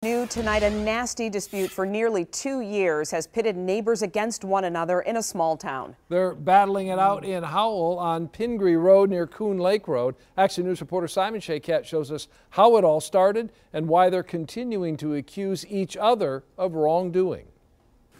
New tonight, a nasty dispute for nearly 2 years has pitted neighbors against one another in a small town. They're battling it out in Howell on Pingree Road near Coon Lake Road. Action News reporter Simon Shaycat shows us how it all started and why they're continuing to accuse each other of wrongdoing.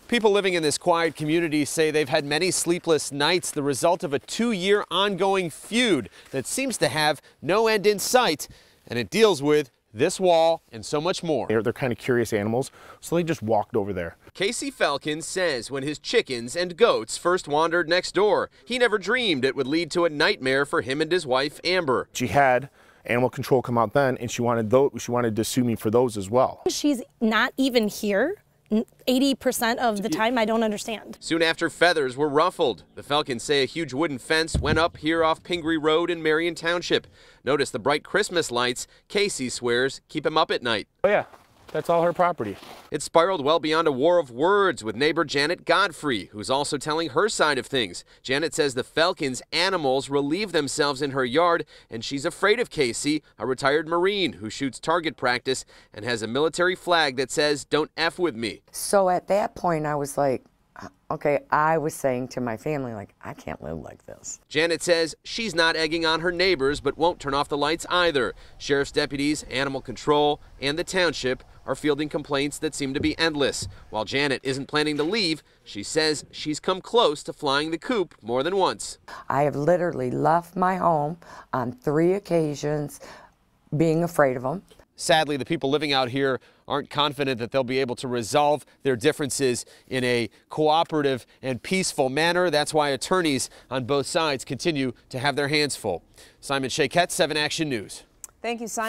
People living in this quiet community say they've had many sleepless nights, the result of a 2-year ongoing feud that seems to have no end in sight, and it deals with this wall and so much more. They're kind of curious animals, so they just walked over there. Casey Falcon says when his chickens and goats first wandered next door, he never dreamed it would lead to a nightmare for him and his wife, Amber. She had animal control come out then, and she wanted to sue me for those as well. She's not even here 80% of the time. I don't understand. Soon after, feathers were ruffled. The Falcons say a huge wooden fence went up here off Pingree Road in Marion Township. Notice the bright Christmas lights. Casey swears keep him up at night. Oh yeah, that's all her property. It spiraled well beyond a war of words with neighbor Janet Godfrey, who's also telling her side of things. Janet says the Falcons' animals relieve themselves in her yard, and she's afraid of Casey, a retired Marine who shoots target practice and has a military flag that says, "Don't F with me." So at that point, I was like, okay, I was saying to my family, like, I can't live like this. Janet says she's not egging on her neighbors, but won't turn off the lights either. Sheriff's deputies, animal control, and the township are fielding complaints that seem to be endless. While Janet isn't planning to leave, she says she's come close to flying the coop more than once. I have literally left my home on 3 occasions being afraid of them. Sadly, the people living out here aren't confident that they'll be able to resolve their differences in a cooperative and peaceful manner. That's why attorneys on both sides continue to have their hands full. Simon Shaycat, 7 Action News. Thank you, Simon.